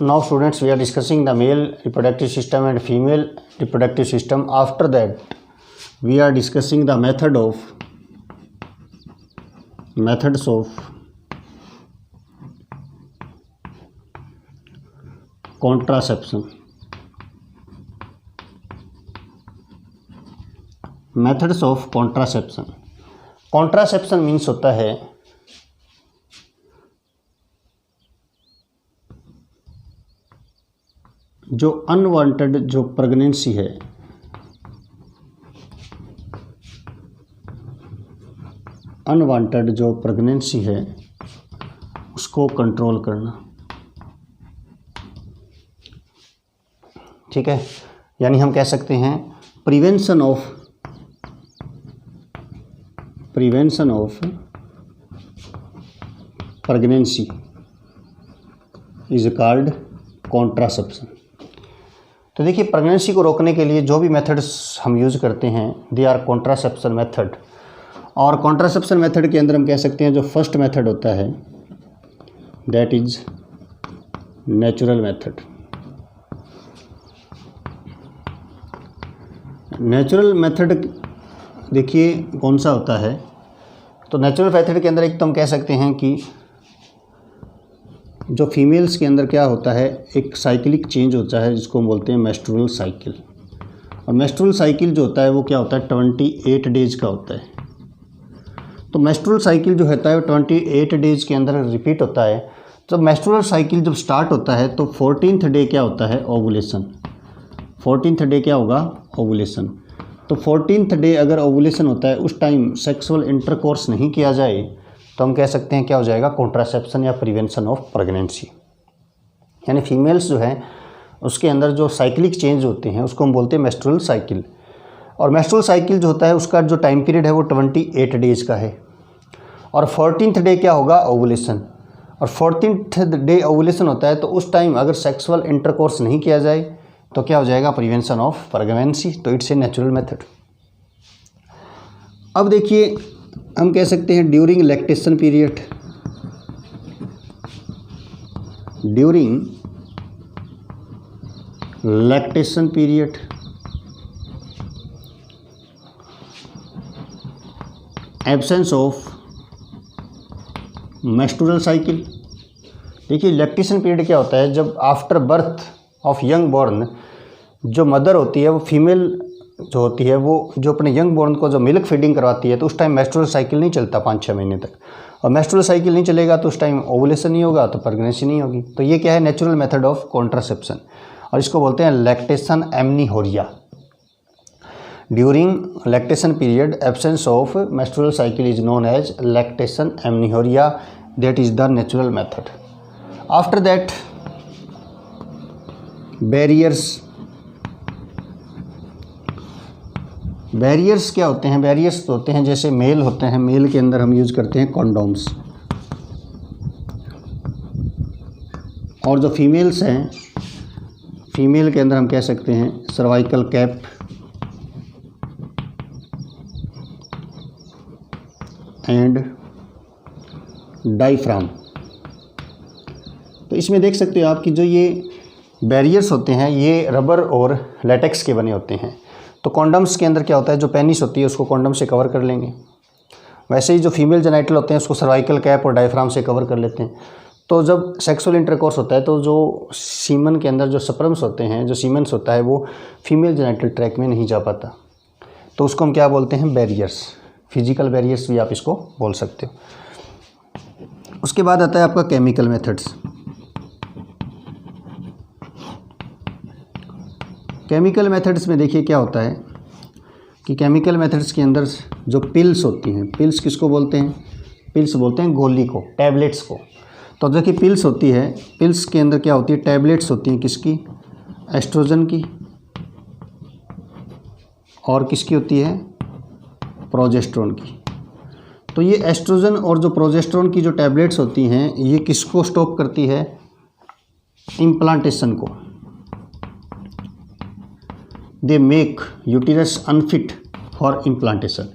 now students we are discussing the male reproductive system and female reproductive system. After that we are discussing the methods of contraception. Methods of contraception. Contraception means होता है जो unwanted जो pregnancy है, unwanted जो pregnancy है उसको control करना, ठीक है। यानी हम कह सकते हैं prevention of pregnancy is called contraception. तो देखिए प्रेगनेंसी को रोकने के लिए जो भी मेथड्स हम यूज़ करते हैं दे आर कॉन्ट्रासेप्शन मेथड। और कॉन्ट्रासेप्शन मेथड के अंदर हम कह सकते हैं जो फर्स्ट मेथड होता है that is natural method. Natural method देखिए कौन सा होता है, तो नेचुरल मेथड के अंदर एक तो हम कह सकते हैं कि जो फीमेल्स के अंदर क्या होता है, एक साइक्लिक चेंज होता है जिसको हम बोलते हैं मेंस्ट्रुअल साइकिल। और मेंस्ट्रुअल साइकिल जो होता है वो क्या होता है 28 डेज का होता है। तो मेंस्ट्रुअल साइकिल जो होता है 28 डेज के अंदर रिपीट होता है। तो मेंस्ट्रुअल साइकिल जब स्टार्ट होता है तो 14th डे क्या होता है ओवुलेशन। 14th डे क्या होगा ओवुलेशन। तो 14th डे अगर ओवुलेशन होता है उस टाइम सेक्सुअल इंटरकोर्स नहीं किया जाए तो हम कह सकते हैं क्या हो जाएगा कॉन्ट्रासेप्शन या प्रिवेंशन ऑफ प्रेगनेंसी। यानी फीमेल्स जो है उसके अंदर जो साइक्लिक चेंज होते हैं उसको हम बोलते हैं मेंस्ट्रुअल साइकिल। और मेंस्ट्रुअल साइकिल जो होता है उसका जो टाइम पीरियड है वो 28 डेज का है। और 14th डे क्या होगा ओवुलेशन। और 14th डे ओवुलेशन होता है तो उस टाइम अगर सेक्सुअल इंटरकोर्स नहीं किया जाए तो क्या हो जाएगा प्रिवेंशन ऑफ प्रेगनेंसी। तो इट्स ए नेचुरल मेथड। अब देखिए हम कह सकते हैं during lactation period, during lactation period absence of menstrual cycle. देखिए लैक्टेशन पीरियड क्या होता है, जब after birth of young born जो मदर होती है वो फीमेल जो होती है वो जो अपने यंग बॉर्न को जो मिल्क फीडिंग करवाती है तो उस टाइम मेंस्ट्रुअल साइकिल नहीं चलता 5-6 महीने तक। और मेंस्ट्रुअल साइकिल नहीं चलेगा तो उस टाइम ओवुलेशन नहीं होगा तो प्रेगनेंसी नहीं होगी। तो ये क्या है नेचुरल मेथड ऑफ कॉन्ट्रासेप्शन और इसको बोलते हैं lactation amenorrhoea. During lactation period absence of menstrual cycle is known as lactation amenorrhoea, that is the natural method. After that barriers क्या होते हैं, बैरियर्स होते हैं जैसे मेल होते हैं, मेल के अंदर हम यूज़ करते हैं कॉन्डोम्स। और जो फीमेल्स हैं फीमेल के अंदर हम कह सकते हैं सर्वाइकल कैप एंड डायफ्राम। तो इसमें देख सकते हो आप कि जो ये बैरियर्स होते हैं ये रबर और लेटेक्स के बने होते हैं। तो कॉन्डम्स के अंदर क्या होता है जो पेनिस होती है उसको कॉन्डम से कवर कर लेंगे, वैसे ही जो फीमेल जेनाइटल होते हैं उसको सर्वाइकल कैप और डायफ्राम से कवर कर लेते हैं। तो जब सेक्सुअल इंटरकोर्स होता है तो जो सीमन के अंदर जो स्पर्म्स होते हैं जो सीमेंस होता है वो फीमेल जेनाइटल ट्रैक में नहीं जा पाता, तो उसको हम क्या बोलते हैं बैरियर्स। फिजिकल बैरियर्स भी आप इसको बोल सकते हो। उसके बाद आता है आपका केमिकल मेथड्स। केमिकल मेथड्स में देखिए क्या होता है कि केमिकल मेथड्स के अंदर जो पिल्स होती हैं, पिल्स किसको बोलते हैं, पिल्स बोलते हैं गोली को, टैबलेट्स को। तो देखिए पिल्स होती है, पिल्स के अंदर क्या होती है टैबलेट्स होती हैं किसकी, एस्ट्रोजन की, और किसकी होती है प्रोजेस्टेरोन की। तो ये एस्ट्रोजन और जो प्रोजेस्टेरोन की जो टैबलेट्स होती हैं ये किसको स्टॉप करती है, इम्प्लांटेशन को। They make uterus unfit for implantation.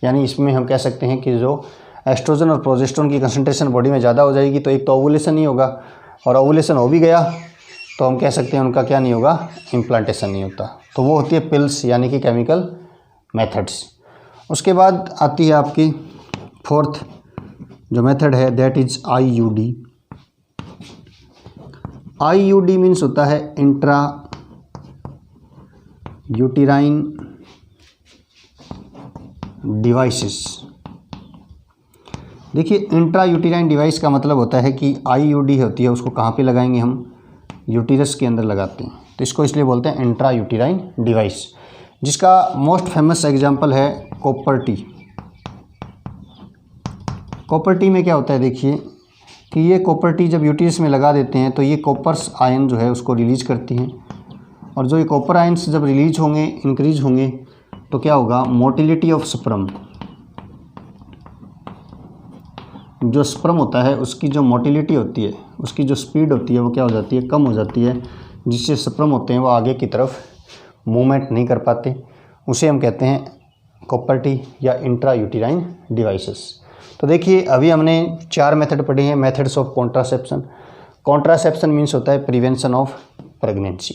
यानी इसमें हम कह सकते हैं कि जो एस्ट्रोजन और प्रोजेस्टेरोन की कंसंट्रेशन बॉडी में ज़्यादा हो जाएगी तो एक तो ओवुलेशन नहीं होगा, और ओवुलेशन हो भी गया तो हम कह सकते हैं उनका क्या नहीं होगा, इम्प्लांटेशन नहीं होता। तो वो होती है पिल्स यानी कि केमिकल मेथड्स। उसके बाद आती है आपकी फोर्थ जो मेथड है, that is IUD। IUD means होता है इंट्रा यूटेराइन डिवाइसेस। देखिए इंट्रा यूटेराइन डिवाइस का मतलब होता है कि IUD होती है उसको कहाँ पे लगाएंगे हम, यूटीरस के अंदर लगाते हैं, तो इसको इसलिए बोलते हैं इंट्रा यूटेराइन डिवाइस, जिसका मोस्ट फेमस एग्जांपल है कॉपर टी। कॉपर टी में क्या होता है, देखिए कि ये कॉपर टी जब यूटीरस में लगा देते हैं तो ये कॉपर्स आयन जो है उसको रिलीज करती हैं, और जो ये कॉपर आयन्स जब रिलीज होंगे, इंक्रीज होंगे, तो क्या होगा, मोटिलिटी ऑफ स्पर्म, जो स्पर्म होता है उसकी जो मोटिलिटी होती है, उसकी जो स्पीड होती है वो क्या हो जाती है, कम हो जाती है, जिससे स्पर्म होते हैं वो आगे की तरफ मूवमेंट नहीं कर पाते। उसे हम कहते हैं कॉपर टी या इंट्रा यूटेराइन डिवाइसेस। तो देखिए अभी हमने 4 मेथड पढ़े हैं, methods of contraception. Contraception means होता है प्रिवेंशन ऑफ प्रेगनेंसी,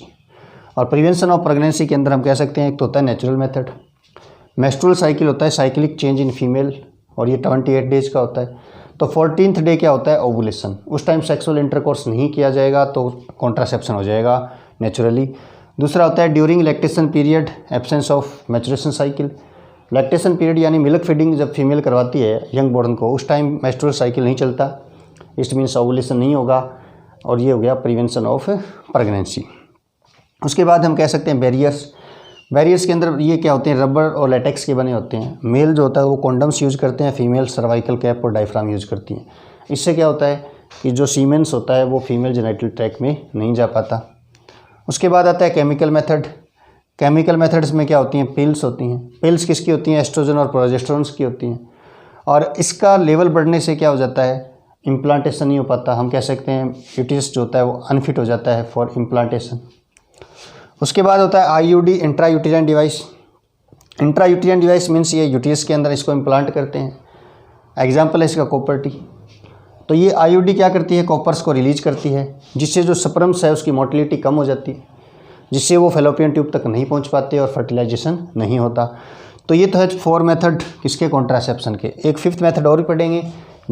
और प्रिवेंशन ऑफ प्रेगनेंसी के अंदर हम कह सकते हैं एक तो होता है नेचुरल मेथड, मेंस्ट्रुअल साइकिल होता है साइक्लिक चेंज इन फीमेल, और ये 28 डेज का होता है। तो 14th डे क्या होता है, ओवुलेशन, उस टाइम सेक्सुअल इंटरकोर्स नहीं किया जाएगा तो कॉन्ट्रासेप्शन हो जाएगा नेचुरली। दूसरा होता है during lactation period, absence of maturation cycle. Lactation period यानी मिल्क फीडिंग जब फीमेल करवाती है यंग बॉर्न को, उस टाइम मेंस्ट्रुअल साइकिल नहीं चलता, इट मीन्स ओवुलेशन नहीं होगा, और ये हो गया प्रिवेंशन ऑफ प्रेगनेंसी। उसके बाद हम कह सकते हैं बैरियर्स। बैरियर्स के अंदर ये क्या होते हैं, रबर और लेटेक्स के बने होते हैं। मेल जो होता है वो कॉन्डम्स यूज़ करते हैं, फीमेल सर्वाइकल कैप और डायफ्राम यूज़ करती हैं। इससे क्या होता है कि जो सीमेंस होता है वो फीमेल जेनिटल ट्रैक्ट में नहीं जा पाता। उसके बाद आता है केमिकल मेथड। केमिकल मेथड्स में क्या होती हैं, पिल्स होती हैं। पिल्स किसकी होती हैं, एस्ट्रोजन और प्रोजेस्टेरोन की होती हैं, और इसका लेवल बढ़ने से क्या हो जाता है, इम्प्लांटेशन नहीं हो पाता। हम कह सकते हैं यूटिस जो होता है वो अनफिट हो जाता है फॉर इम्प्लांटेशन। उसके बाद होता है IUD, intra uterine device. Intra uterine device means ये यूटीएस के अंदर इसको इम्प्लांट करते हैं। एग्जाम्पल है इसका कॉपर टी। तो ये IUD क्या करती है, कॉपर्स को रिलीज करती है, जिससे जो स्पर्म्स है उसकी मोटिलिटी कम हो जाती है, जिससे वो फेलोपियन ट्यूब तक नहीं पहुंच पाते और फर्टिलाइजेशन नहीं होता। तो ये तो है 4 मेथड किसके, कॉन्ट्रासेप्शन के। एक 5th मेथड और भी पढ़ेंगे,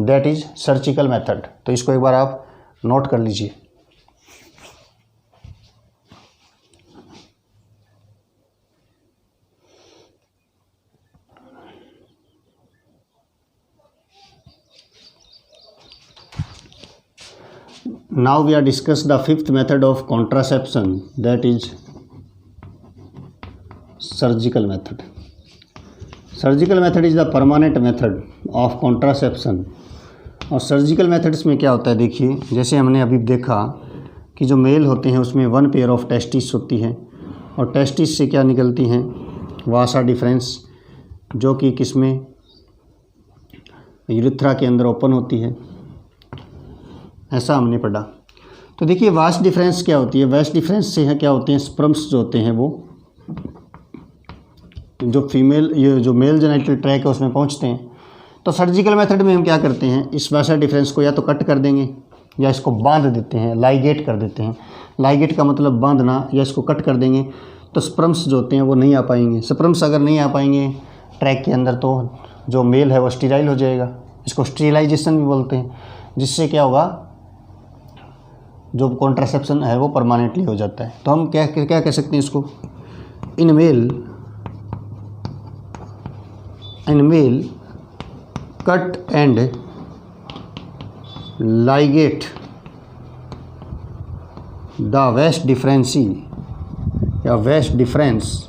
दैट इज सर्जिकल मेथड। तो इसको एक बार आप नोट कर लीजिए। Now we are discuss the 5th method of contraception, that is surgical method. Surgical method is the permanent method of contraception. और सर्जिकल मेथड्स में क्या होता है, देखिए जैसे हमने अभी देखा कि जो मेल होते हैं उसमें 1 पेयर ऑफ टेस्टिस होती है, और टेस्टिस से क्या निकलती हैं, वासा डिफरेंस, जो कि किसमें, यूरेथ्रा के अंदर ओपन होती है, ऐसा हमने पढ़ा। तो देखिए वास डिफरेंस क्या होती है, वास डिफरेंस से है क्या होते हैं, स्पर्म्स जो होते हैं वो जो फीमेल, ये जो मेल जेनिटल ट्रैक है उसमें पहुंचते हैं। तो सर्जिकल मेथड में हम क्या करते हैं, इस वासा डिफरेंस को या तो कट कर देंगे या इसको बांध देते हैं, लाइगेट कर देते हैं। लाइगेट का मतलब बांधना, या इसको कट कर देंगे तो स्पर्म्स जो होते हैं वो नहीं आ पाएंगे। स्पर्म्स अगर नहीं आ पाएंगे ट्रैक के अंदर तो जो मेल है वो स्टीराइल हो जाएगा, इसको स्टीरिलाइजेशन भी बोलते हैं, जिससे क्या होगा, जो कॉन्ट्रासेप्शन है वो परमानेंटली हो जाता है। तो हम क्या क्या कह सकते हैं इसको, in male cut and ligate the vas deferens या vas deferens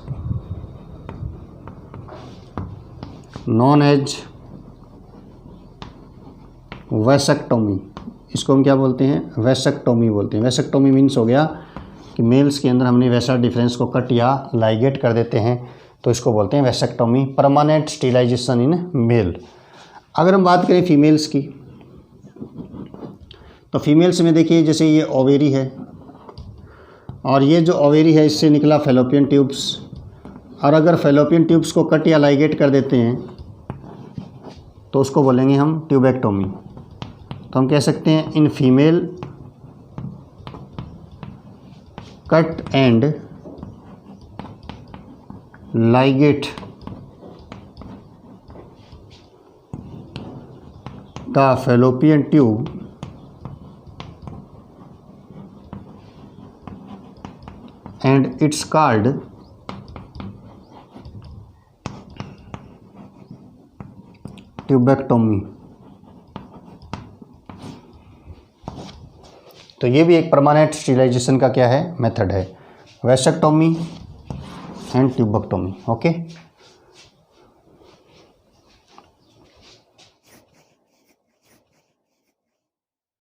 known as vasectomy. इसको हम क्या बोलते हैं, वैसेक्टोमी बोलते हैं। वैसेक्टोमी मीन्स हो गया कि मेल्स के अंदर हमने वैसा डिफरेंस को कट या लाइगेट कर देते हैं, तो इसको बोलते हैं वैसेक्टोमी, परमानेंट स्टीरिलाइजेशन इन मेल। अगर हम बात करें फीमेल्स की, तो फीमेल्स में देखिए जैसे ये ओवेरी है, और ये जो ओवेरी है इससे निकला फेलोपियन ट्यूब्स, और अगर फेलोपियन ट्यूब्स को कट या लाइगेट कर देते हैं तो उसको बोलेंगे हम ट्यूबेक्टोमी। तो हम कह सकते हैं in female cut and ligate the fallopian tube and it's called tubectomy. तो ये भी एक परमानेंट स्टेरिलाइजेशन का क्या है, मेथड है, वैसेक्टोमी एंड ट्यूबेक्टोमी। ओके।